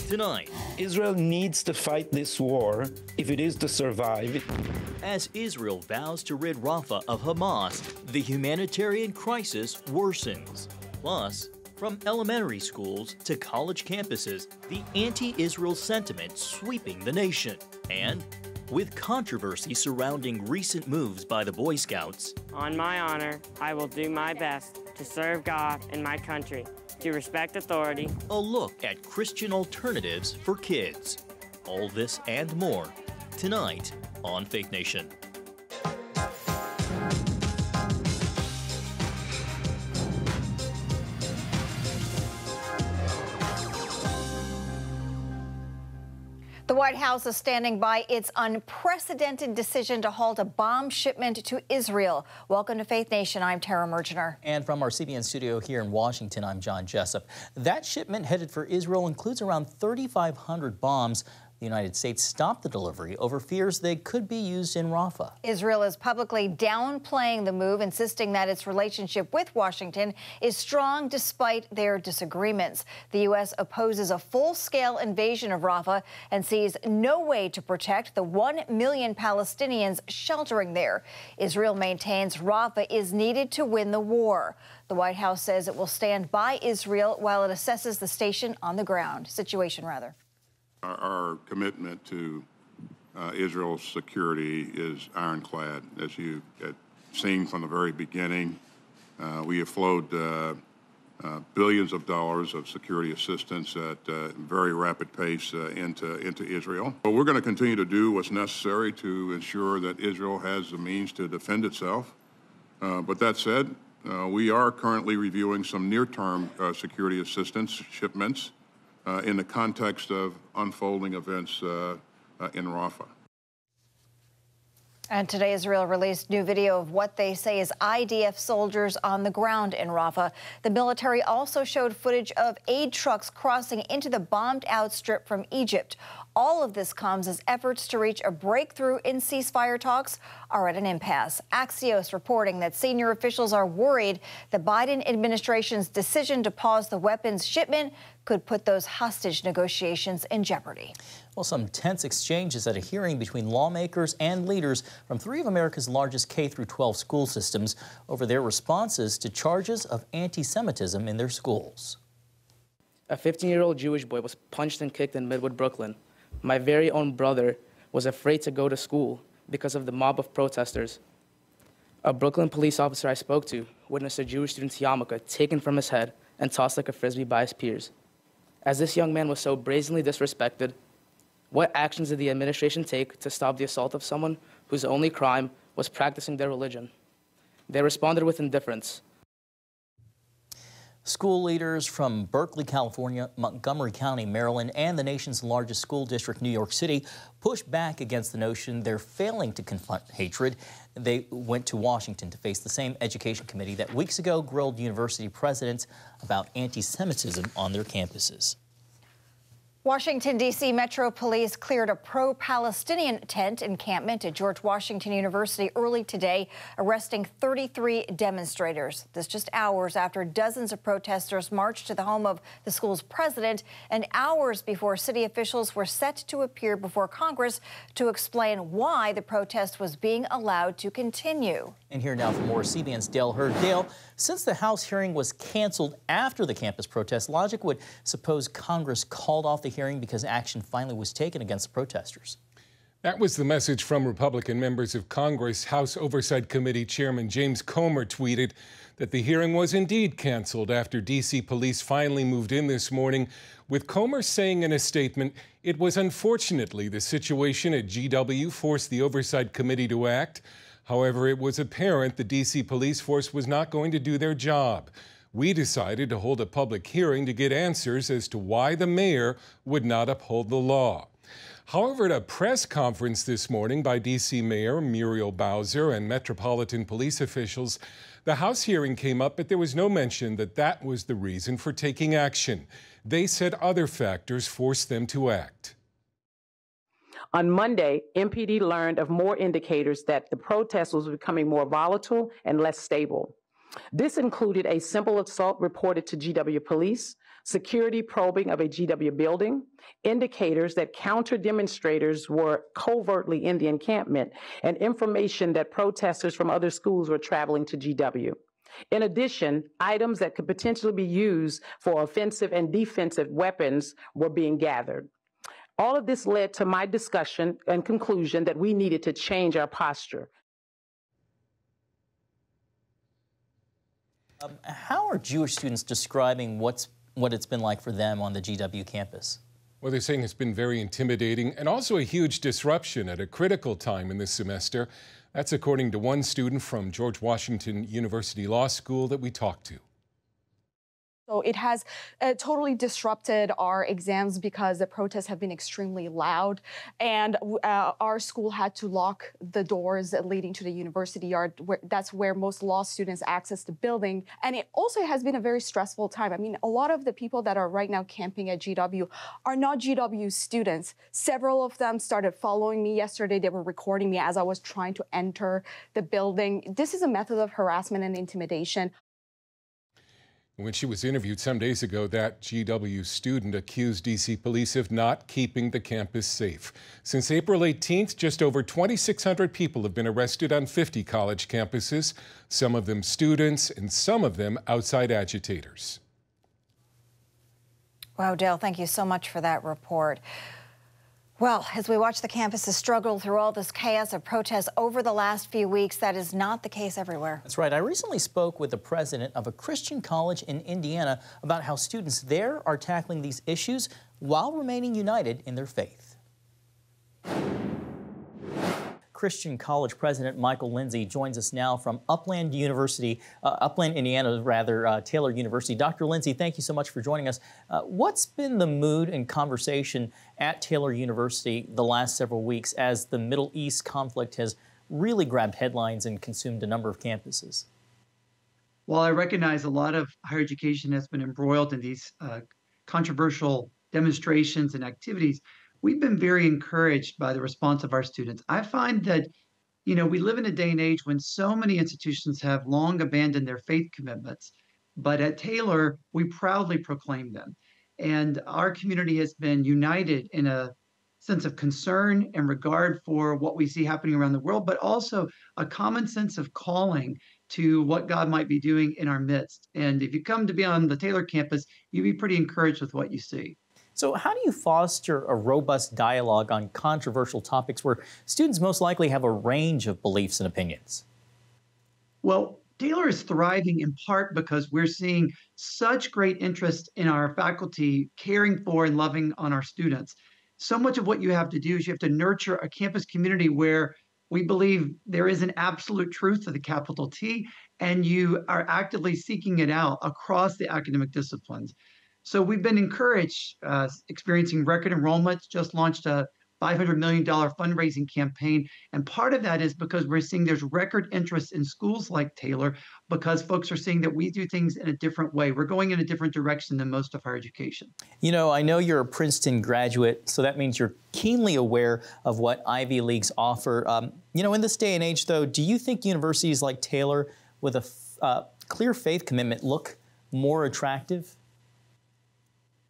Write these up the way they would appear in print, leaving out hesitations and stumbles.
Tonight, Israel needs to fight this war if it is to survive. as Israel vows to rid Rafah of Hamas, the humanitarian crisis worsens. Plus, from elementary schools to college campuses, the anti-Israel sentiment sweeping the nation. And with controversy surrounding recent moves by the Boy Scouts. On my honor, I will do my best to serve God and my country, to respect authority. A look at Christian alternatives for kids. All this and more tonight on Faith Nation. The White House is standing by its unprecedented decision to halt a bomb shipment to Israel. Welcome to Faith Nation. I'm Tara Mergener. And from our CBN studio here in Washington, I'm John Jessup. That shipment headed for Israel includes around 3,500 bombs. The United States stopped the delivery over fears they could be used in Rafah. Israel is publicly downplaying the move, insisting that its relationship with Washington is strong despite their disagreements. The U.S. opposes a full-scale invasion of Rafah and sees no way to protect the 1 million Palestinians sheltering there. Israel maintains Rafah is needed to win the war. The White House says it will stand by Israel while it assesses the situation on the ground. Our commitment to Israel's security is ironclad. As you have seen from the very beginning, we have flowed billions of dollars of security assistance at very rapid pace into Israel. But we're going to continue to do what's necessary to ensure that Israel has the means to defend itself. But that said, we are currently reviewing some near-term security assistance shipments in the context of unfolding events in Rafah. And today, Israel released new video of what they say is IDF soldiers on the ground in Rafah. The military also showed footage of aid trucks crossing into the bombed-out strip from Egypt. All of this comes as efforts to reach a breakthrough in ceasefire talks are at an impasse. Axios reporting that senior officials are worried the Biden administration's decision to pause the weapons shipment could put those hostage negotiations in jeopardy. Well, some tense exchanges at a hearing between lawmakers and leaders from three of America's largest K-12 school systems over their responses to charges of anti-Semitism in their schools. A 15-year-old Jewish boy was punched and kicked in Midwood, Brooklyn. My very own brother was afraid to go to school because of the mob of protesters. A Brooklyn police officer I spoke to witnessed a Jewish student's yarmulke taken from his head and tossed like a frisbee by his peers. As this young man was so brazenly disrespected, what actions did the administration take to stop the assault of someone whose only crime was practicing their religion? They responded with indifference. School leaders from Berkeley, California, Montgomery County, Maryland, and the nation's largest school district, New York City, pushed back against the notion they're failing to confront hatred. They went to Washington to face the same education committee that weeks ago grilled university presidents about anti-Semitism on their campuses. Washington, D.C. Metro Police cleared a pro-Palestinian tent encampment at George Washington University early today, arresting 33 demonstrators. This just hours after dozens of protesters marched to the home of the school's president and hours before city officials were set to appear before Congress to explain why the protest was being allowed to continue. And here now for more, CBN's Dale Hurd. Dale, since the House hearing was canceled after the campus protest, logic would suppose Congress called off the hearing because action finally was taken against the protesters. That was the message from Republican members of Congress. House Oversight Committee Chairman James Comer tweeted that the hearing was indeed canceled after D.C. police finally moved in this morning, with Comer saying in a statement, "It was unfortunately the situation at GW forced the Oversight Committee to act. However, it was apparent the D.C. police force was not going to do their job. We decided to hold a public hearing to get answers as to why the mayor would not uphold the law." However, at a press conference this morning by D.C. Mayor Muriel Bowser and Metropolitan Police officials, the House hearing came up, but there was no mention that that was the reason for taking action. They said other factors forced them to act. On Monday, MPD learned of more indicators that the protest was becoming more volatile and less stable. This included a simple assault reported to GW police, security probing of a GW building, indicators that counter-demonstrators were covertly in the encampment, and information that protesters from other schools were traveling to GW. In addition, items that could potentially be used for offensive and defensive weapons were being gathered. All of this led to my discussion and conclusion that we needed to change our posture. How are Jewish students describing what it's been like for them on the GW campus? Well, they're saying it's been very intimidating and also a huge disruption at a critical time in this semester. That's according to one student from George Washington University Law School that we talked to. So it has totally disrupted our exams because the protests have been extremely loud, and our school had to lock the doors leading to the university yard. That's where most law students access the building. And it also has been a very stressful time. I mean, a lot of the people that are right now camping at GW are not GW students. Several of them started following me yesterday. They were recording me as I was trying to enter the building. This is a method of harassment and intimidation. When she was interviewed some days ago, that GW student accused D.C. police of not keeping the campus safe. Since April 18th, just over 2,600 people have been arrested on 50 college campuses, some of them students and some of them outside agitators. Wow, Dale, thank you so much for that report. Well, as we watch the campuses struggle through all this chaos of protests over the last few weeks, that is not the case everywhere. That's right. I recently spoke with the president of a Christian college in Indiana about how students there are tackling these issues while remaining united in their faith. Christian College President Michael Lindsay joins us now from Upland Indiana, Taylor University. Dr. Lindsay, thank you so much for joining us. What's been the mood and conversation at Taylor University the last several weeks as the Middle East conflict has really grabbed headlines and consumed a number of campuses? Well, I recognize a lot of higher education has been embroiled in these controversial demonstrations and activities. We've been very encouraged by the response of our students. I find that, we live in a day and age when so many institutions have long abandoned their faith commitments, but at Taylor, we proudly proclaim them. And our community has been united in a sense of concern and regard for what we see happening around the world, but also a common sense of calling to what God might be doing in our midst. And if you come to be on the Taylor campus, you'll be pretty encouraged with what you see. So how do you foster a robust dialogue on controversial topics where students most likely have a range of beliefs and opinions? Well, Taylor is thriving in part because we're seeing such great interest in our faculty caring for and loving on our students. So much of what you have to do is you have to nurture a campus community where we believe there is an absolute truth with a capital T, and you are actively seeking it out across the academic disciplines. So we've been encouraged, experiencing record enrollments, just launched a $500 million fundraising campaign. And part of that is because we're seeing there's record interest in schools like Taylor because folks are seeing that we do things in a different way. We're going in a different direction than most of higher education. I know you're a Princeton graduate, so that means you're keenly aware of what Ivy Leagues offer. In this day and age, though, do you think universities like Taylor with a clear faith commitment look more attractive?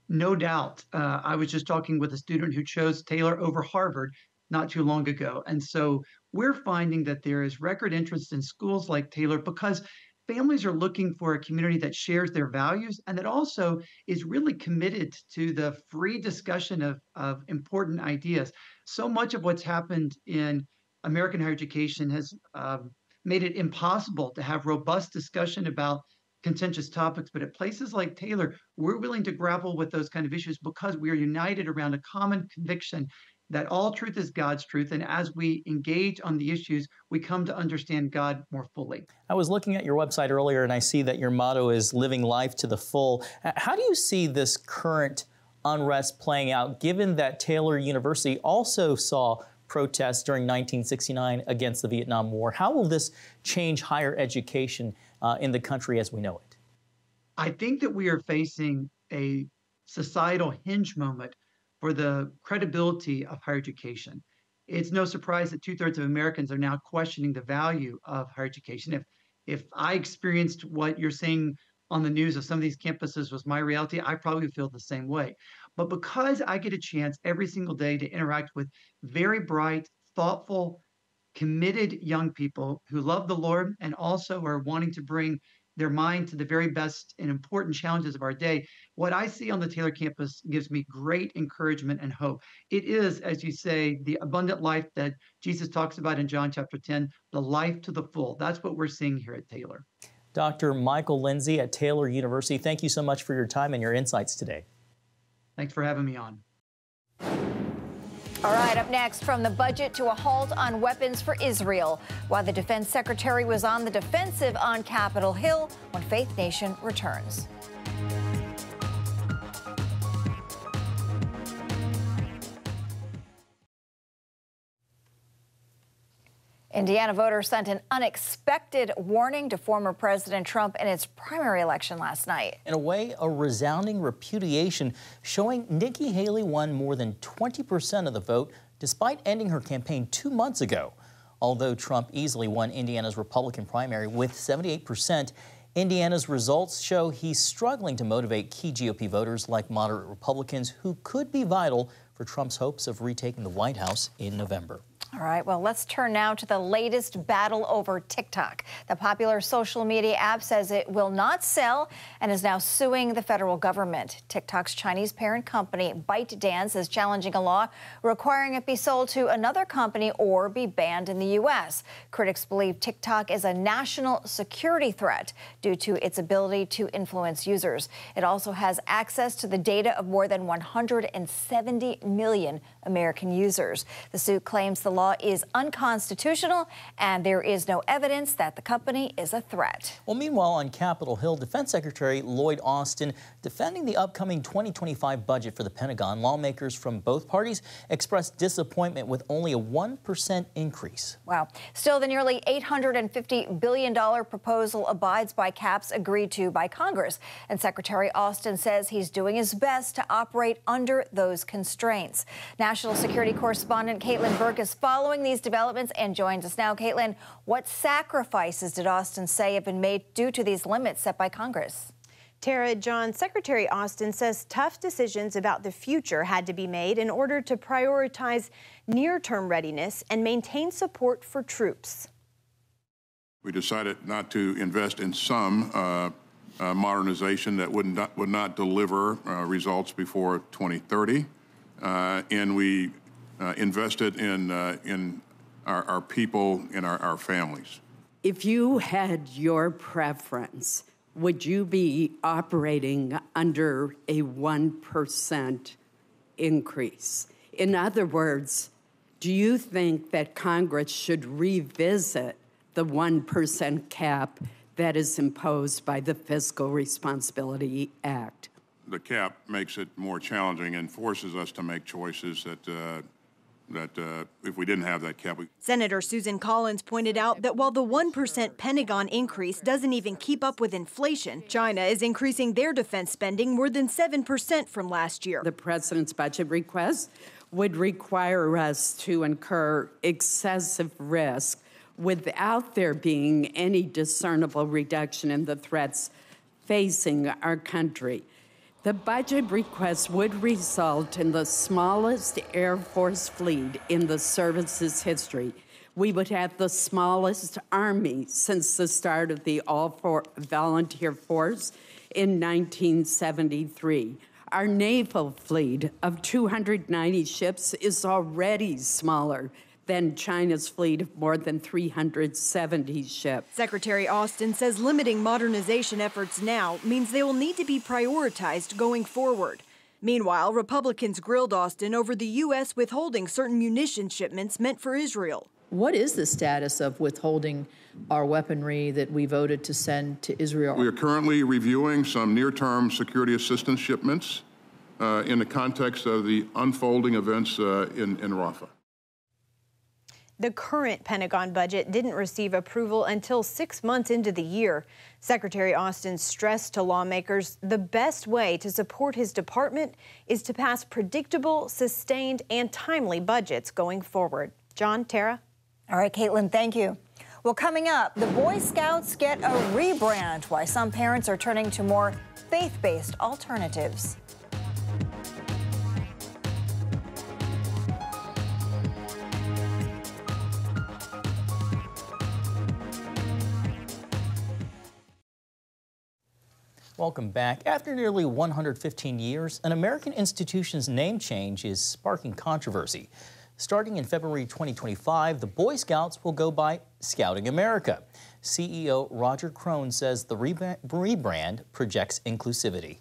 No doubt. I was just talking with a student who chose Taylor over Harvard not too long ago. And so we're finding that there is record interest in schools like Taylor because families are looking for a community that shares their values and that also is really committed to the free discussion of important ideas. So much of what's happened in American higher education has made it impossible to have robust discussion about contentious topics, but at places like Taylor, we're willing to grapple with those kind of issues because we are united around a common conviction that all truth is God's truth, and as we engage on the issues, we come to understand God more fully. I was looking at your website earlier, and I see that your motto is living life to the full. How do you see this current unrest playing out, given that Taylor University also saw protests during 1969 against the Vietnam War? How will this change higher education in the country as we know it? I think that we are facing a societal hinge moment for the credibility of higher education. It's no surprise that 2/3 of Americans are now questioning the value of higher education. If I experienced what you're saying on the news of some of these campuses was my reality, I probably would feel the same way. But because I get a chance every single day to interact with very bright, thoughtful, committed young people who love the Lord and also are wanting to bring their mind to the very best and important challenges of our day, what I see on the Taylor campus gives me great encouragement and hope. It is, as you say, the abundant life that Jesus talks about in John chapter 10, the life to the full. That's what we're seeing here at Taylor. Dr. Michael Lindsay at Taylor University, thank you so much for your time and your insights today. Thanks for having me on. All right, up next, from the budget to a halt on weapons for Israel, while the defense secretary was on the defensive on Capitol Hill, when Faith Nation returns. Indiana voters sent an unexpected warning to former President Trump in its primary election last night. In a way, a resounding repudiation, showing Nikki Haley won more than 20% of the vote despite ending her campaign 2 months ago. Although Trump easily won Indiana's Republican primary with 78%, Indiana's results show he's struggling to motivate key GOP voters like moderate Republicans who could be vital for Trump's hopes of retaking the White House in November. All right, well, let's turn now to the latest battle over TikTok. The popular social media app says it will not sell and is now suing the federal government. TikTok's Chinese parent company, ByteDance, is challenging a law requiring it be sold to another company or be banned in the U.S. Critics believe TikTok is a national security threat due to its ability to influence users. It also has access to the data of more than 170 million American users. The suit claims the law is unconstitutional and there is no evidence that the company is a threat. Well, meanwhile, on Capitol Hill, Defense Secretary Lloyd Austin defending the upcoming 2025 budget for the Pentagon. Lawmakers from both parties expressed disappointment with only a 1% increase. Wow. Still, the nearly $850 billion proposal abides by caps agreed to by Congress. And Secretary Austin says he's doing his best to operate under those constraints. National security correspondent Caitlin Burke is following these developments and joins us now. Caitlin, what sacrifices did Austin say have been made due to these limits set by Congress? Tara, John, Secretary Austin says tough decisions about the future had to be made in order to prioritize near-term readiness and maintain support for troops. We decided not to invest in some modernization that would not deliver results before 2030, and we invested in our people and our families. If you had your preference, would you be operating under a 1% increase? In other words, do you think that Congress should revisit the 1% cap that is imposed by the Fiscal Responsibility Act? The cap makes it more challenging and forces us to make choices that if we didn't have that cap. Senator Susan Collins pointed out that while the 1% Pentagon increase doesn't even keep up with inflation, China is increasing their defense spending more than 7% from last year. The president's budget request would require us to incur excessive risk without there being any discernible reduction in the threats facing our country. The budget request would result in the smallest Air Force fleet in the service's history. We would have the smallest Army since the start of the all-volunteer force in 1973. Our naval fleet of 290 ships is already smaller than China's fleet of more than 370 ships. Secretary Austin says limiting modernization efforts now means they will need to be prioritized going forward. Meanwhile, Republicans grilled Austin over the U.S. withholding certain munition shipments meant for Israel. What is the status of withholding our weaponry that we voted to send to Israel? We are currently reviewing some near-term security assistance shipments in the context of the unfolding events in Rafah. The current Pentagon budget didn't receive approval until 6 months into the year. Secretary Austin stressed to lawmakers the best way to support his department is to pass predictable, sustained, and timely budgets going forward. John, Tara? All right, Caitlin, thank you. Well, coming up, the Boy Scouts get a rebrand, why some parents are turning to more faith-based alternatives. Welcome back. After nearly 115 years, an American institution's name change is sparking controversy. Starting in February 2025, the Boy Scouts will go by Scouting America. CEO Roger Crone says the rebrand projects inclusivity.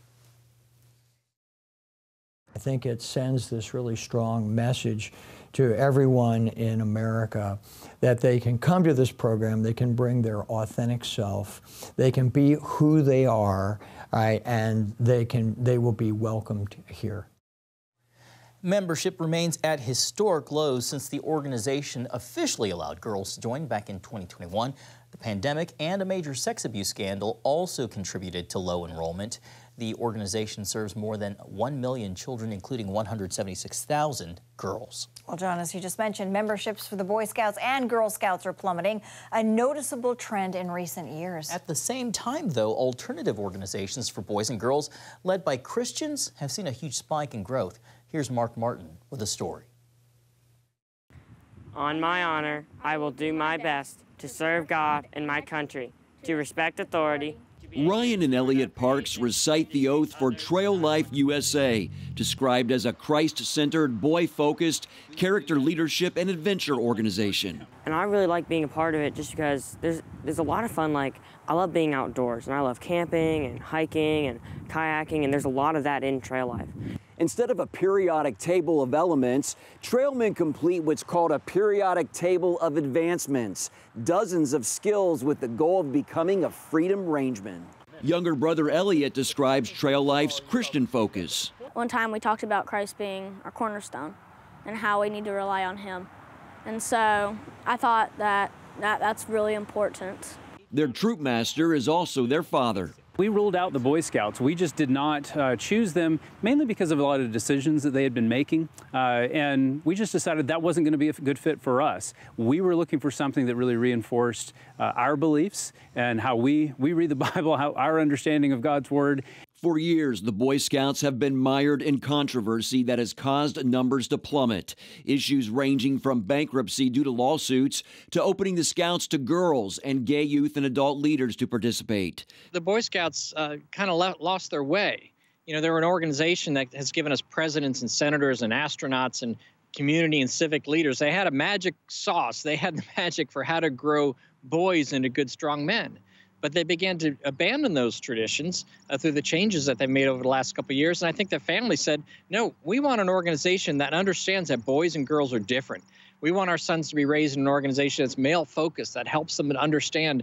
I think it sends this really strong message to everyone in America that they can come to this program, they can bring their authentic self, they can be who they are, right, and they will be welcomed here. Membership remains at historic lows since the organization officially allowed girls to join back in 2021. The pandemic and a major sex abuse scandal also contributed to low enrollment. The organization serves more than 1 million children, including 176,000 girls. Well, John, as you just mentioned, memberships for the Boy Scouts and Girl Scouts are plummeting, a noticeable trend in recent years. At the same time, though, alternative organizations for boys and girls led by Christians have seen a huge spike in growth. Here's Mark Martin with a story. On my honor, I will do my best to serve God and my country, to respect authority. Ryan and Elliot Parks recite the oath for Trail Life USA, described as a Christ-centered, boy-focused, character leadership and adventure organization. And I really like being a part of it just because there's a lot of fun. Like, I love being outdoors, and I love camping and hiking and kayaking, and there's a lot of that in Trail Life. Instead of a periodic table of elements, trailmen complete what's called a periodic table of advancements, dozens of skills with the goal of becoming a freedom rangeman. Younger brother Elliot describes Trail Life's Christian focus. One time we talked about Christ being our cornerstone and how we need to rely on him. And so I thought that's really important. Their troop master is also their father. We ruled out the Boy Scouts. We just did not choose them, mainly because of a lot of decisions that they had been making. And we just decided that wasn't going to be a good fit for us. We were looking for something that really reinforced our beliefs and how we read the Bible, how our understanding of God's Word. For years, the Boy Scouts have been mired in controversy that has caused numbers to plummet. Issues ranging from bankruptcy due to lawsuits to opening the Scouts to girls and gay youth and adult leaders to participate. The Boy Scouts kind of lost their way. You know, they're an organization that has given us presidents and senators and astronauts and community and civic leaders. They had a magic sauce. They had the magic for how to grow boys into good, strong men. But they began to abandon those traditions through the changes that they made over the last couple of years. And I think the family said, no, we want an organization that understands that boys and girls are different. We want our sons to be raised in an organization that's male-focused, that helps them to understand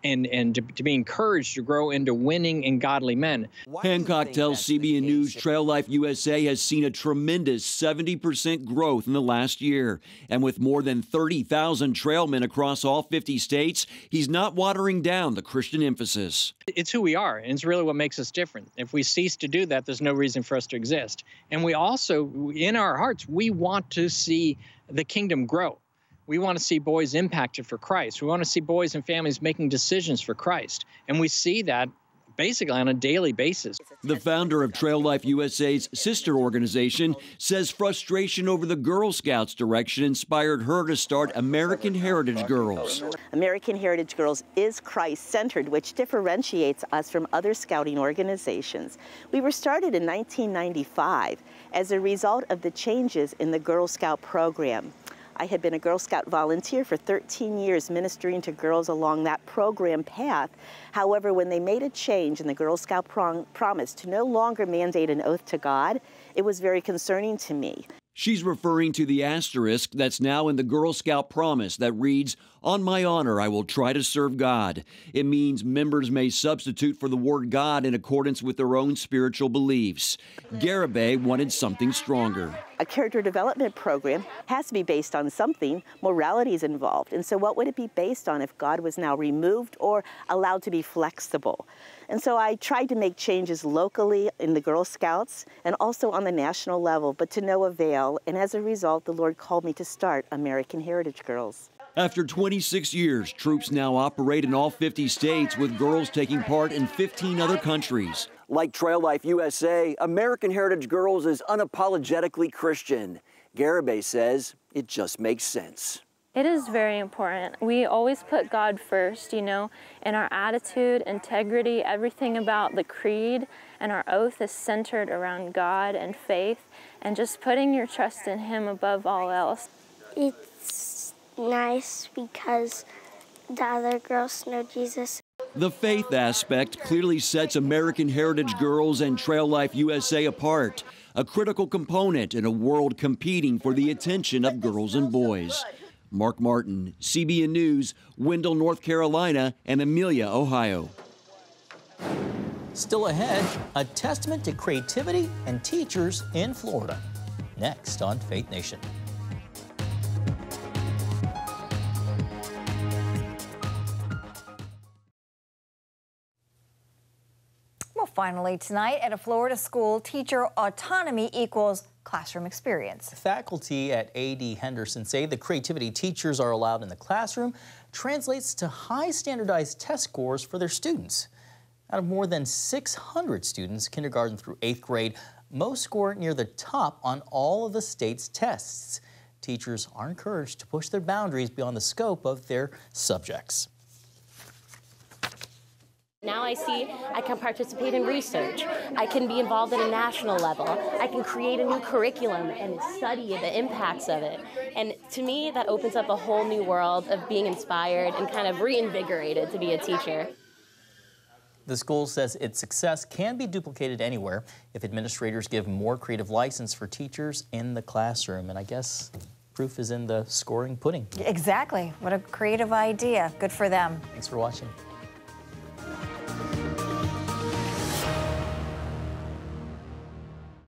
and to be encouraged to grow into winning and godly men. Hancock tells CBN News Trail Life USA has seen a tremendous 70% growth in the last year. And with more than 30,000 trailmen across all 50 states, he's not watering down the Christian emphasis. It's who we are, and it's really what makes us different. If we cease to do that, there's no reason for us to exist. And we also, in our hearts, we want to see the kingdom grow. We want to see boys impacted for Christ. We want to see boys and families making decisions for Christ. And we see that basically on a daily basis. The founder of Trail Life USA's sister organization says frustration over the Girl Scouts direction inspired her to start American Heritage Girls. American Heritage Girls is Christ-centered, which differentiates us from other scouting organizations. We were started in 1995 as a result of the changes in the Girl Scout program. I had been a Girl Scout volunteer for 13 years ministering to girls along that program path. However, when they made a change in the Girl Scout promise to no longer mandate an oath to God, it was very concerning to me. She's referring to the asterisk that's now in the Girl Scout promise that reads, "On my honor, I will try to serve God." It means members may substitute for the word God in accordance with their own spiritual beliefs. Garibay wanted something stronger. A character development program has to be based on something. Morality is involved. And so what would it be based on if God was now removed or allowed to be flexible? And so I tried to make changes locally in the Girl Scouts and also on the national level, but to no avail. And as a result, the Lord called me to start American Heritage Girls. After 26 years, troops now operate in all 50 states, with girls taking part in 15 other countries. Like Trail Life USA, American Heritage Girls is unapologetically Christian. Garibay says it just makes sense. It is very important. We always put God first, you know, and our attitude, integrity, everything about the creed and our oath is centered around God and faith and just putting your trust in Him above all else. It's nice because the other girls know Jesus. The faith aspect clearly sets American Heritage Girls and Trail Life USA apart, a critical component in a world competing for the attention of girls and boys. Mark Martin, CBN News, Wendell, North Carolina, and Amelia, Ohio. Still ahead, a testament to creativity and teachers in Florida. Next on Faith Nation. Well, finally tonight at a Florida school, teacher autonomy equals classroom experience. Faculty at A.D. Henderson say the creativity teachers are allowed in the classroom translates to high standardized test scores for their students. Out of more than 600 students, kindergarten through 8th grade, most score near the top on all of the state's tests. Teachers are encouraged to push their boundaries beyond the scope of their subjects. Now I see I can participate in research. I can be involved at a national level. I can create a new curriculum and study the impacts of it. And to me, that opens up a whole new world of being inspired and kind of reinvigorated to be a teacher. The school says its success can be duplicated anywhere if administrators give more creative license for teachers in the classroom. And I guess proof is in the scoring pudding. Exactly. What a creative idea. Good for them. Thanks for watching.